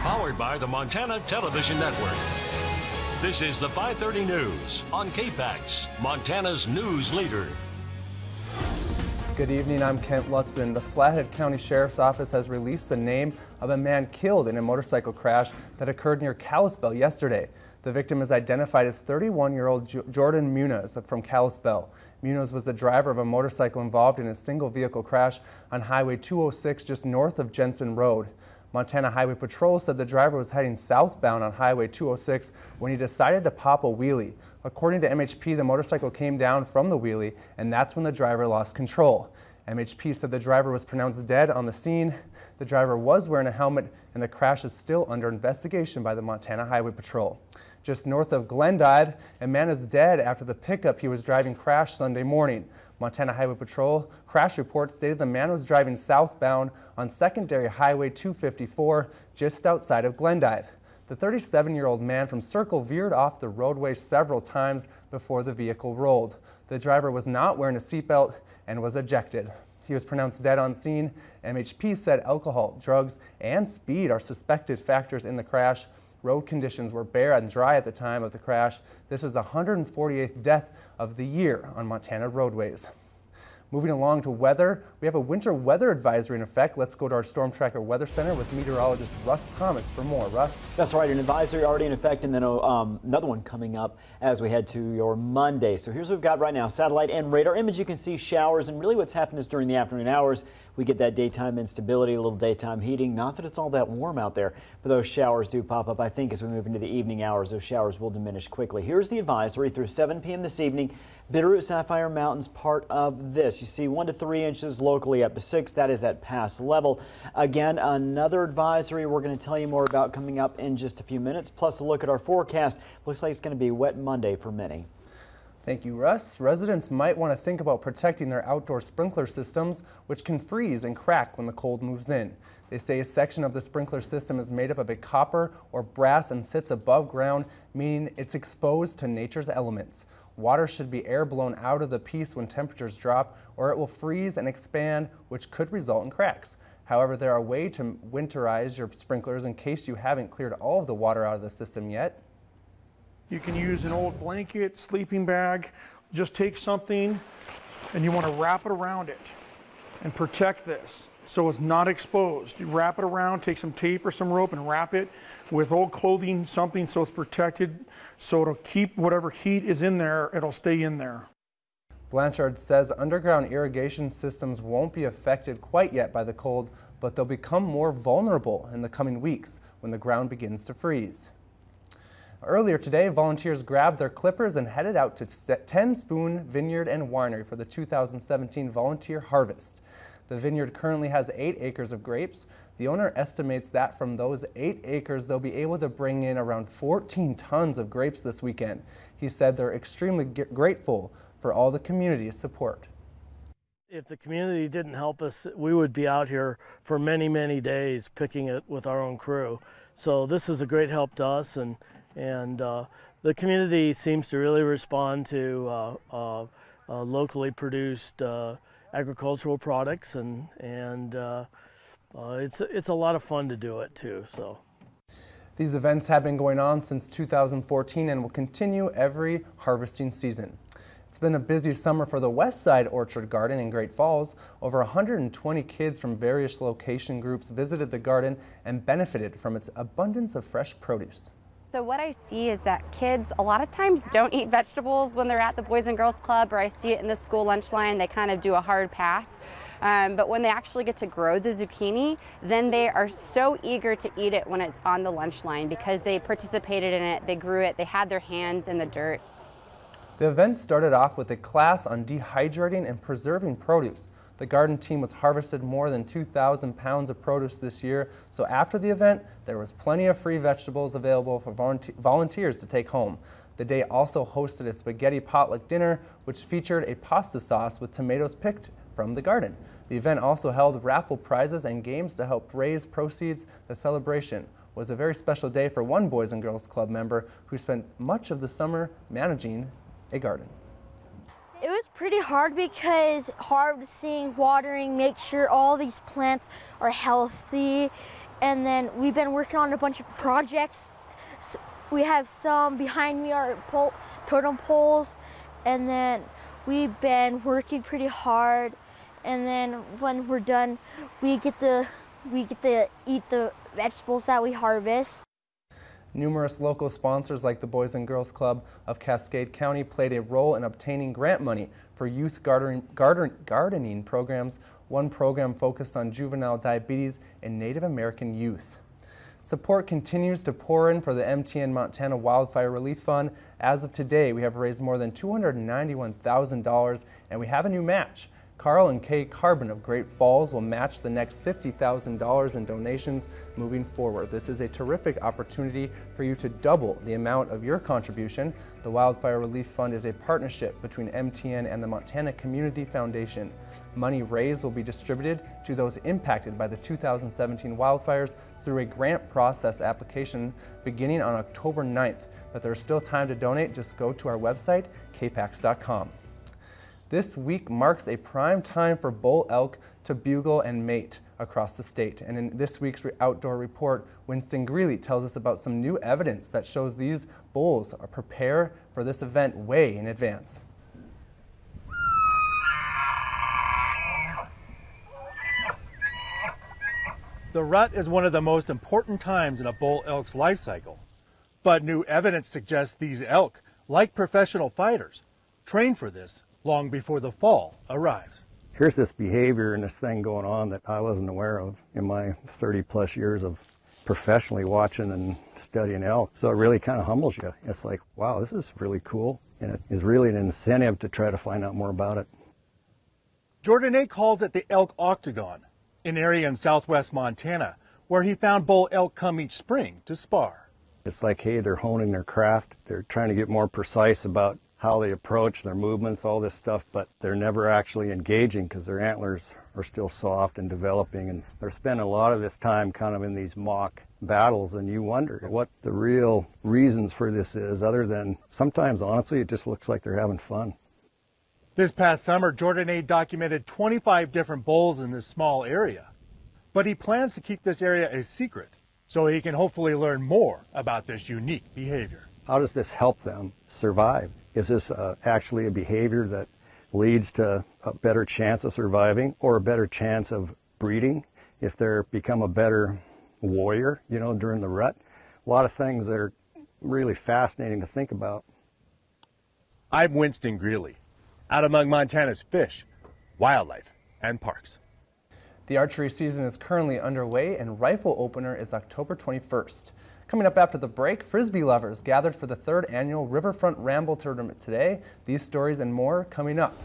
Powered by the Montana Television Network. This is the 530 News on KPAX, Montana's news leader. Good evening, I'm Kent Lutzen. The Flathead County Sheriff's Office has released the name of a man killed in a motorcycle crash that occurred near Kalispell yesterday. The victim is identified as 31-year-old Jordan Munoz from Kalispell. Munoz was the driver of a motorcycle involved in a single vehicle crash on Highway 206 just north of Jensen Road. Montana Highway Patrol said the driver was heading southbound on Highway 206 when he decided to pop a wheelie. According to MHP, the motorcycle came down from the wheelie, and that's when the driver lost control. MHP said the driver was pronounced dead on the scene. The driver was wearing a helmet, and the crash is still under investigation by the Montana Highway Patrol. Just north of Glendive, a man is dead after the pickup he was driving crashed Sunday morning. Montana Highway Patrol crash report stated the man was driving southbound on secondary Highway 254 just outside of Glendive. The 37-year-old man from Circle veered off the roadway several times before the vehicle rolled. The driver was not wearing a seatbelt and was ejected. He was pronounced dead on scene. MHP said alcohol, drugs, and speed are suspected factors in the crash. Road conditions were bare and dry at the time of the crash. This is the 148th death of the year on Montana roadways. Moving along to weather, we have a winter weather advisory in effect. Let's go to our Storm Tracker Weather Center with meteorologist Russ Thomas for more. Russ? That's right, an advisory already in effect, and then another one coming up as we head to your Monday. So here's what we've got right now. Satellite and radar image, you can see showers, and really what's happened is during the afternoon hours, we get that daytime instability, a little daytime heating. Not that it's all that warm out there, but those showers do pop up. I think as we move into the evening hours, those showers will diminish quickly. Here's the advisory through 7 p.m. this evening. Bitterroot Sapphire Mountains, part of this. You see 1 to 3 inches, locally up to 6. That is at pass level. Again, another advisory we're going to tell you more about coming up in just a few minutes. Plus a look at our forecast. Looks like it's going to be a wet Monday for many. Thank you, Russ. Residents might want to think about protecting their outdoor sprinkler systems, which can freeze and crack when the cold moves in. They say a section of the sprinkler system is made up of a copper or brass and sits above ground, meaning it's exposed to nature's elements. Water should be air blown out of the piece when temperatures drop, or it will freeze and expand, which could result in cracks. However, there are ways to winterize your sprinklers in case you haven't cleared all of the water out of the system yet. You can use an old blanket, sleeping bag. Just take something and you want to wrap it around it and protect this so it's not exposed. You wrap it around, take some tape or some rope and wrap it with old clothing, something so it's protected, so it'll keep whatever heat is in there, it'll stay in there. Blanchard says underground irrigation systems won't be affected quite yet by the cold, but they'll become more vulnerable in the coming weeks when the ground begins to freeze. Earlier today, volunteers grabbed their clippers and headed out to 10 Spoon Vineyard and Winery for the 2017 Volunteer Harvest. The vineyard currently has 8 acres of grapes. The owner estimates that from those 8 acres, they'll be able to bring in around 14 tons of grapes this weekend. He said they're extremely grateful for all the community's support. If the community didn't help us, we would be out here for many, many days picking it with our own crew. So this is a great help to us, and the community seems to really respond to locally produced agricultural products, and it's a lot of fun to do it too. So these events have been going on since 2014 and will continue every harvesting season. It's been a busy summer for the Westside Orchard Garden in Great Falls. Over 120 kids from various location groups visited the garden and benefited from its abundance of fresh produce. So what I see is that kids a lot of times don't eat vegetables when they're at the Boys and Girls Club, or I see it in the school lunch line, they kind of do a hard pass. But when they actually get to grow the zucchini, then they are so eager to eat it when it's on the lunch line because they participated in it, they grew it, they had their hands in the dirt. The event started off with a class on dehydrating and preserving produce. The garden team was harvested more than 2,000 pounds of produce this year, so after the event, there was plenty of free vegetables available for volunteers to take home. The day also hosted a spaghetti potluck dinner, which featured a pasta sauce with tomatoes picked from the garden. The event also held raffle prizes and games to help raise proceeds. The celebration was a very special day for one Boys and Girls Club member who spent much of the summer managing a garden. It was pretty hard because harvesting, watering, make sure all these plants are healthy and then we've been working on a bunch of projects. We have some behind me are totem poles, and then we've been working pretty hard, and then when we're done, we get to eat the vegetables that we harvest. Numerous local sponsors like the Boys and Girls Club of Cascade County played a role in obtaining grant money for youth gardening programs. One program focused on juvenile diabetes and Native American youth. Support continues to pour in for the MTN Montana Wildfire Relief Fund. As of today, we have raised more than $291,000, and we have a new match. Carl and Kay Carbon of Great Falls will match the next $50,000 in donations moving forward. This is a terrific opportunity for you to double the amount of your contribution. The Wildfire Relief Fund is a partnership between MTN and the Montana Community Foundation. Money raised will be distributed to those impacted by the 2017 wildfires through a grant process application beginning on October 9th. But there's still time to donate. Just go to our website, KPAX.com. This week marks a prime time for bull elk to bugle and mate across the state. And in this week's outdoor report, Winston Greeley tells us about some new evidence that shows these bulls prepare for this event way in advance. The rut is one of the most important times in a bull elk's life cycle. But new evidence suggests these elk, like professional fighters, train for this long before the fall arrives. Here's this behavior and this thing going on that I wasn't aware of in my 30-plus years of professionally watching and studying elk. So it really kind of humbles you. It's like, wow, this is really cool, and it is really an incentive to try to find out more about it. Jordan calls it the elk octagon, an area in southwest Montana where he found bull elk come each spring to spar. It's like, hey, they're honing their craft. They're trying to get more precise about how they approach their movements, all this stuff, but they're never actually engaging because their antlers are still soft and developing, and they're spending a lot of this time kind of in these mock battles, and you wonder what the real reasons for this is, other than sometimes, honestly, it just looks like they're having fun. This past summer, Jordan documented 25 different bulls in this small area, but he plans to keep this area a secret so he can hopefully learn more about this unique behavior. How does this help them survive? Is this actually a behavior that leads to a better chance of surviving or a better chance of breeding if they become a better warrior, you know, during the rut? A lot of things that are really fascinating to think about. I'm Winston Greeley, out among Montana's fish, wildlife, and parks. The archery season is currently underway, and rifle opener is October 21st. Coming up after the break, Frisbee lovers gathered for the 3rd annual Riverfront Ramble Tournament today. These stories and more coming up.